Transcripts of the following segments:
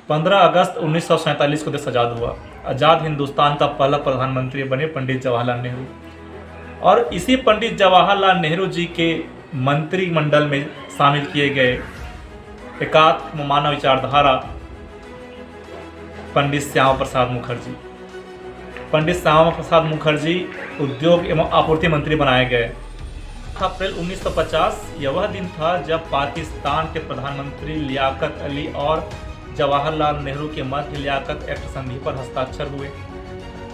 15 अगस्त 1947 को देश आज़ाद हुआ। आज़ाद हिंदुस्तान का पहला प्रधानमंत्री बने पंडित जवाहरलाल नेहरू, और इसी पंडित जवाहरलाल नेहरू जी के मंत्रिमंडल में शामिल किए गए एकात्म मानव विचारधारा पंडित श्यामा प्रसाद मुखर्जी। पंडित श्यामा प्रसाद मुखर्जी उद्योग एवं आपूर्ति मंत्री बनाए गए। अप्रैल 1950 यह वह दिन था जब पाकिस्तान के प्रधानमंत्री लियाकत अली और जवाहरलाल नेहरू के मध्य लियाकत एक्ट संधि पर हस्ताक्षर हुए।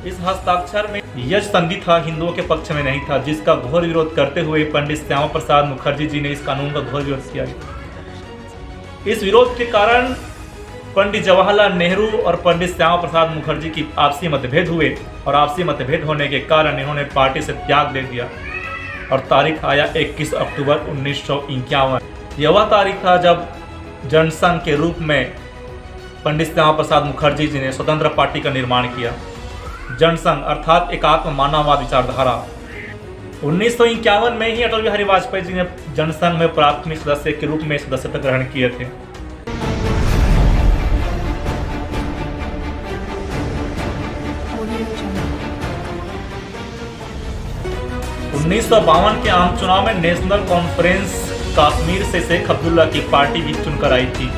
इस हस्ताक्षर में यह संधि था हिंदुओं के पक्ष में नहीं था, जिसका घोर विरोध करते हुए पंडित श्यामा प्रसाद मुखर्जी जी ने इस कानून का घोर विरोध किया। इस विरोध के कारण पंडित जवाहरलाल नेहरू और पंडित श्यामा प्रसाद मुखर्जी की आपसी मतभेद हुए, और आपसी मतभेद होने के कारण इन्होंने पार्टी से त्याग दे दिया, और तारीख आया 21 अक्टूबर 1951। यह वह तारीख था जब जनसंघ के रूप में पंडित श्यामा प्रसाद मुखर्जी जी ने स्वतंत्र पार्टी का निर्माण किया। जनसंघ अर्थात एकात्म मानववाद विचारधारा। 1951 में ही अटल बिहारी वाजपेयी जी ने जनसंघ में प्राथमिक सदस्य के रूप में सदस्यता ग्रहण किए थे। उन्नीस के आम चुनाव में नेशनल कॉन्फ्रेंस कश्मीर से शेख अब्दुल्ला की पार्टी भी चुनकर आई थी।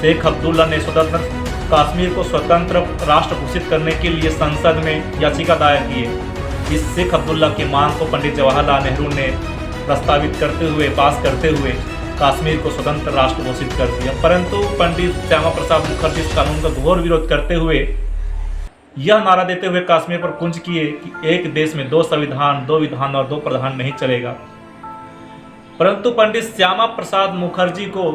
शेख अब्दुल्ला ने स्वतंत्र कश्मीर को स्वतंत्र राष्ट्र घोषित करने के लिए संसद में याचिका दायर की। इस शेख अब्दुल्ला की मांग को पंडित जवाहरलाल नेहरू ने प्रस्तावित करते हुए पास करते हुए कश्मीर को स्वतंत्र राष्ट्र घोषित कर दिया, परंतु पंडित श्यामा प्रसाद मुखर्जी इस कानून का घोर विरोध करते हुए यह नारा देते हुए कश्मीर पर कूच किए कि एक देश में 2 संविधान, 2 विधान और 2 प्रधान नहीं चलेगा। परंतु पंडित श्यामा प्रसाद मुखर्जी को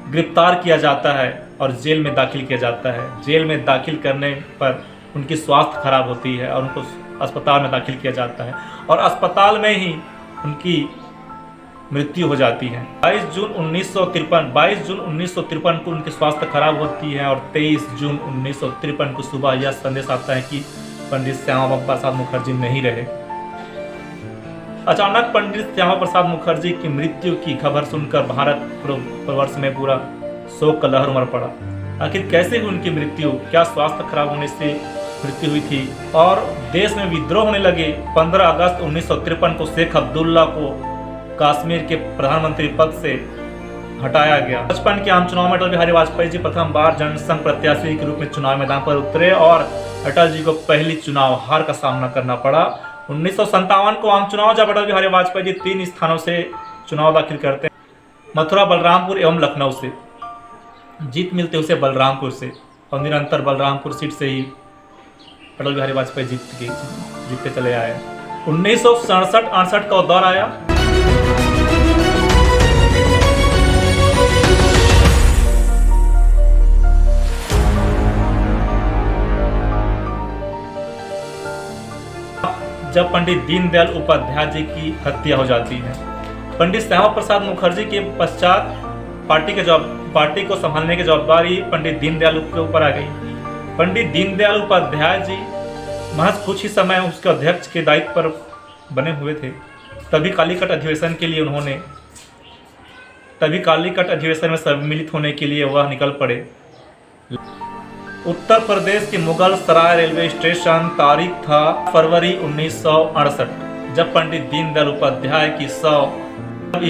गिरफ्तार किया जाता है और जेल में दाखिल किया जाता है। जेल में दाखिल करने पर उनकी स्वास्थ्य खराब होती है और उनको अस्पताल में दाखिल किया जाता है, और अस्पताल में ही उनकी मृत्यु हो जाती है। 22 जून 1953 को उनकी स्वास्थ्य खराब होती है, और 23 जून 1953 को सुबह यह संदेश आता है कि पंडित श्यामा प्रसाद मुखर्जी नहीं रहे। अचानक पंडित श्यामा प्रसाद मुखर्जी की मृत्यु की खबर सुनकर भारतवर्ष में पूरा शोक का लहर उमड़ पड़ा। आखिर कैसे हुई उनकी मृत्यु? क्या स्वास्थ्य खराब होने से मृत्यु हुई थी? और देश में विद्रोह होने लगे। 15 अगस्त 1953 को शेख अब्दुल्ला को कश्मीर के प्रधानमंत्री पद से हटाया गया। 55 के आम चुनाव में अटल बिहारी वाजपेयी जी प्रथम बार जनसंघ प्रत्याशी के रूप में चुनाव मैदान पर उतरे, और अटल जी को पहली चुनाव हार का सामना करना पड़ा। 1957 को आम चुनाव जब अटल बिहारी वाजपेयी जी 3 स्थानों से चुनाव दाखिल करते हैं, मथुरा, बलरामपुर एवं लखनऊ से। जीत मिलते उसे बलरामपुर से, और निरंतर बलरामपुर सीट से ही अटल बिहारी वाजपेयी जीतते चले आए। 1967-68 का दौर आया। जब पंडित दीनदयाल उपाध्याय जी की हत्या हो जाती है। पंडित श्यामा प्रसाद मुखर्जी के पश्चात पार्टी को संभालने की जवाबदारी पंडित दीनदयाल के ऊपर आ गई। पंडित दीनदयाल उपाध्याय जी महज कुछ ही समय उसके अध्यक्ष के दायित्व पर बने हुए थे। तभी कालीकट अधिवेशन में सम्मिलित होने के लिए वह निकल पड़े। उत्तर प्रदेश के मुगल सराय रेलवे स्टेशन, तारीख था फरवरी 1968, जब पंडित दीनदयाल उपाध्याय की 100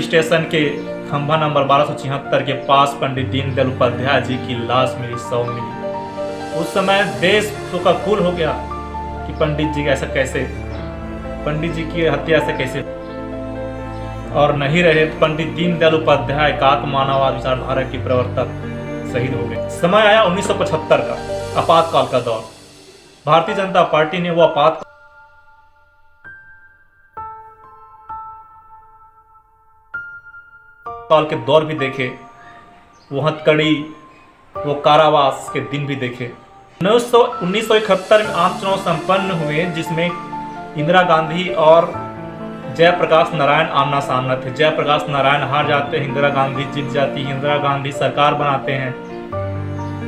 स्टेशन के खंभा नंबर 1276 के पास पंडित दीनदयाल उपाध्याय जी की लाश मिली, 100 मिली। उस समय देश शोकाकुल हो गया कि पंडित जी की हत्या ऐसे कैसे, और नहीं रहे। पंडित दीनदयाल उपाध्याय एकात्म मानववाद विचारधारा की प्रवर्तक शहीद हो गए। समय आया 1975 का, आपातकाल का दौर। भारतीय जनता पार्टी ने वो आपातकाल के दौर भी देखे, वो हथकड़ी, वो कारावास के दिन भी देखे। 1971 में आम चुनाव संपन्न हुए, जिसमें इंदिरा गांधी और जयप्रकाश नारायण आमना सामना थे। जयप्रकाश नारायण हार जाते हैं, इंदिरा गांधी जीत जाती है, इंदिरा गांधी सरकार बनाते हैं।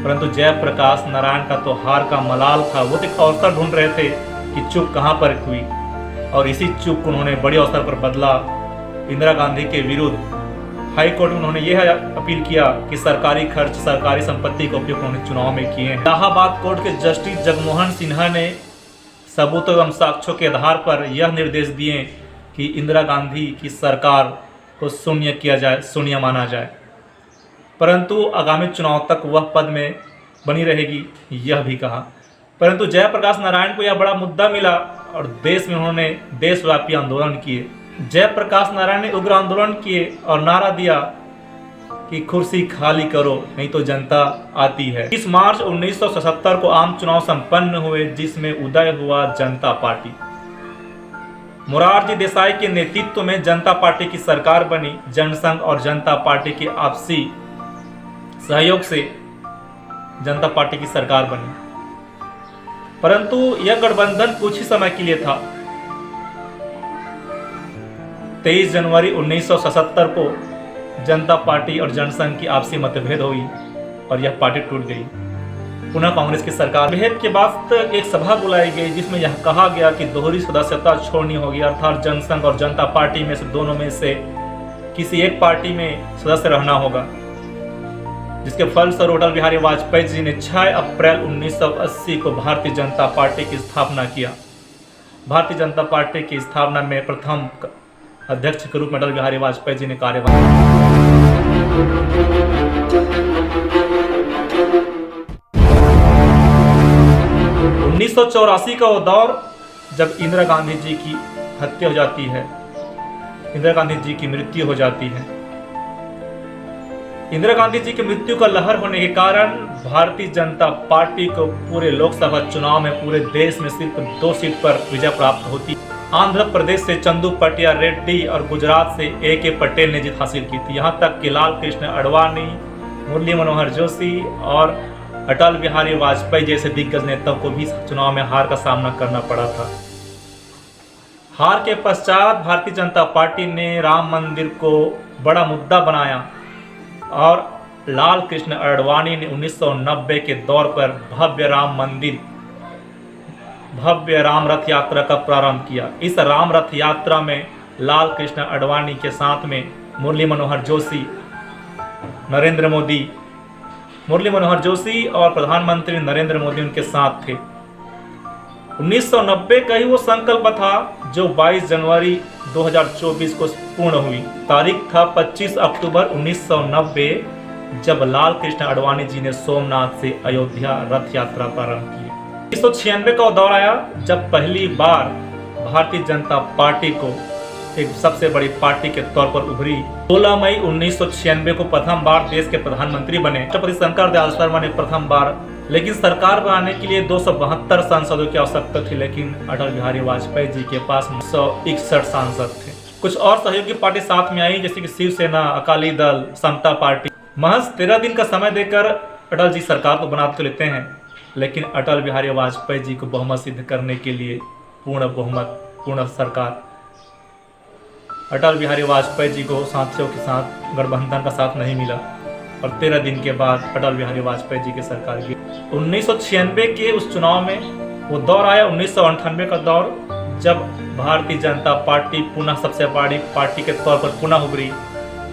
परंतु जयप्रकाश नारायण का तो हार का मलाल था। वो एक अवसर ढूंढ रहे थे कि चूक कहां पर हुई, और इसी चूक को उन्होंने बड़े अवसर पर बदला। इंदिरा गांधी के विरुद्ध हाई कोर्ट में उन्होंने यह अपील किया कि सरकारी खर्च, सरकारी संपत्ति का उपयोग उन्होंने चुनाव में किए हैं। इलाहाबाद कोर्ट के जस्टिस जगमोहन सिन्हा ने सबूत एवं साक्ष्यों के आधार पर यह निर्देश दिए कि इंदिरा गांधी की सरकार को शून्य किया जाए, शून्य माना जाए, परंतु आगामी चुनाव तक वह पद में बनी रहेगी, यह भी कहा। परंतु जयप्रकाश नारायण को यह बड़ा मुद्दा मिला और देश में उन्होंने देशव्यापी आंदोलन किए। जयप्रकाश नारायण ने उग्र आंदोलन किए और नारा दिया कि कुर्सी खाली करो नहीं तो जनता आती है। 30 मार्च 1977 को आम चुनाव संपन्न हुए, जिसमें उदय हुआ जनता पार्टी। मोरारजी देसाई के नेतृत्व में जनता पार्टी की सरकार बनी। जनसंघ और जनता पार्टी के आपसी सहयोग से जनता पार्टी की सरकार बनी, परंतु यह गठबंधन कुछ ही समय के लिए था। 23 जनवरी 1977 को जनता पार्टी और जनसंघ की आपसी मतभेद हुई और यह पार्टी टूट गई। पुनः कांग्रेस की सरकार। भेद के बाद एक सभा बुलाई गई जिसमें यह कहा गया कि दोहरी सदस्यता छोड़नी होगी, अर्थात जनसंघ और जनता पार्टी में से दोनों में से किसी एक पार्टी में सदस्य रहना होगा, जिसके फलस्वरूप अटल बिहारी वाजपेयी जी ने 6 अप्रैल 1980 को भारतीय जनता पार्टी की स्थापना किया। भारतीय जनता पार्टी की स्थापना में प्रथम अध्यक्ष के रूप में अटल बिहारी वाजपेयी जी ने कार्यभार किया। 1984 का वो दौर जब इंदिरा गांधी जी की हत्या हो जाती है, इंदिरा गांधी जी की मृत्यु हो जाती है। इंदिरा गांधी जी की मृत्यु का लहर होने के कारण भारतीय जनता पार्टी को पूरे लोकसभा चुनाव में पूरे देश में सिर्फ 2 सीट पर विजय प्राप्त होती। आंध्र प्रदेश से चंदू पटिया रेड्डी और गुजरात से A.K. पटेल ने जीत हासिल की थी। यहाँ तक कि लाल कृष्ण आडवाणी, मुरली मनोहर जोशी और अटल बिहारी वाजपेयी जैसे दिग्गज नेताओं को भी चुनाव में हार का सामना करना पड़ा था। हार के पश्चात भारतीय जनता पार्टी ने राम मंदिर को बड़ा मुद्दा बनाया और लाल कृष्ण आडवाणी ने 1990 के दौर पर भव्य राम रथ यात्रा का प्रारंभ किया। इस राम रथ यात्रा में लाल कृष्ण आडवाणी के साथ में मुरली मनोहर जोशी और प्रधानमंत्री नरेंद्र मोदी उनके साथ थे। 1990 का ही वो संकल्प था जो 22 जनवरी 2024 को पूर्ण हुई। तारीख था 25 अक्टूबर 1990 जब लाल कृष्ण आडवाणी जी ने सोमनाथ से अयोध्या रथ यात्रा प्रारंभ की। 1996 का दौर आया जब पहली बार भारतीय जनता पार्टी को एक सबसे बड़ी पार्टी के तौर पर उभरी। 16 मई 1996 को प्रथम बार देश के प्रधानमंत्री बने राष्ट्रपति शंकर दयाल शर्मा ने प्रथम बार। लेकिन सरकार बनाने के लिए 272 सांसदों की आवश्यकता थी, लेकिन अटल बिहारी वाजपेयी जी के पास 161 सांसद थे। कुछ और सहयोगी पार्टी साथ में आई जैसे कि शिवसेना, अकाली दल, समता पार्टी। महज 13 दिन का समय देकर अटल जी सरकार को बना तो लेते हैं, लेकिन अटल बिहारी वाजपेयी जी को बहुमत सिद्ध करने के लिए पूर्ण सरकार अटल बिहारी वाजपेयी जी को साथियों के साथ गठबंधन का साथ नहीं मिला और 13 दिन के बाद अटल बिहारी वाजपेयी जी की सरकार गिरी। 1996 के उस चुनाव में वो दौर आया। 1998 का दौर जब भारतीय जनता पार्टी पुनः सबसे बड़ी पार्टी के तौर पर पुनः उभरी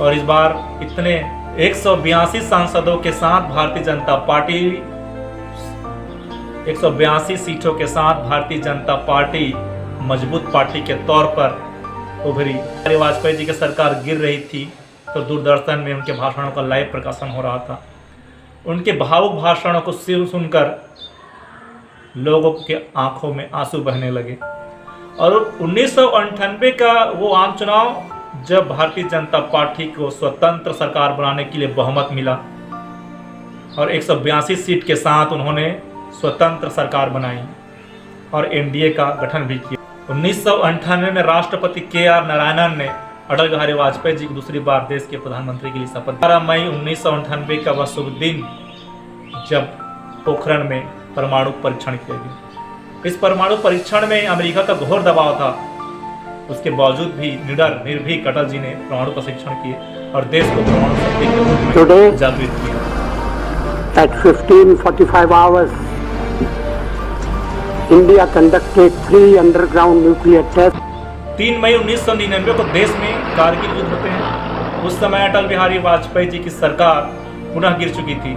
और इस बार इतने 182 सांसदों के साथ भारतीय जनता पार्टी 182 सीटों के साथ भारतीय जनता पार्टी मजबूत पार्टी के तौर पर उभरी। वाजपेयी जी की सरकार गिर रही थी तो दूरदर्शन में उनके भाषणों का लाइव प्रकाशन हो रहा था। उनके भावुक भाषणों को सुनकर लोगों के आंखों में आंसू बहने लगे और 1998 का वो आम चुनाव जब भारतीय जनता पार्टी को स्वतंत्र सरकार बनाने के लिए बहुमत मिला और 182 सीट के साथ उन्होंने स्वतंत्र सरकार बनाई और एनडीए का गठन भी किया। 1998 में राष्ट्रपति KR नारायणन ने अटल बिहारी वाजपेयी जी को दूसरी बार देश के प्रधानमंत्री के लिए शपथ। 12 मई 1998 का वह शुभ दिन जब पोखरण में परमाणु परीक्षण किया गया। इस परमाणु परीक्षण में अमेरिका का घोर दबाव था, उसके बावजूद भी निडर निर्भीक अटल जी ने परमाणु परीक्षण किए और देश को परमाणु शक्ति के रूप में जागृत किया। At 15:45 hours, India conducted 3 underground nuclear tests. 3 मई 1999 को देश में कारगिल युद्ध होते हैं। उस समय अटल बिहारी वाजपेयी जी की सरकार पुनः गिर चुकी थी,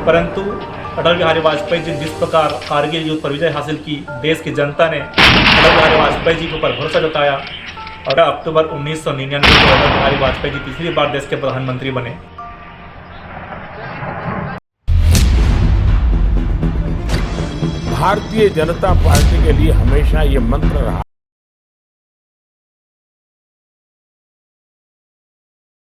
परंतु अटल बिहारी वाजपेयी जी ने जिस प्रकार कारगिल युद्ध पर विजय हासिल की, देश की जनता ने अटल बिहारी वाजपेयी जी के ऊपर भरोसा जताया और अक्टूबर 1999 को अटल बिहारी वाजपेयी जी तीसरी बार देश के प्रधानमंत्री बने। भारतीय जनता पार्टी के लिए हमेशा ये मंत्र रहा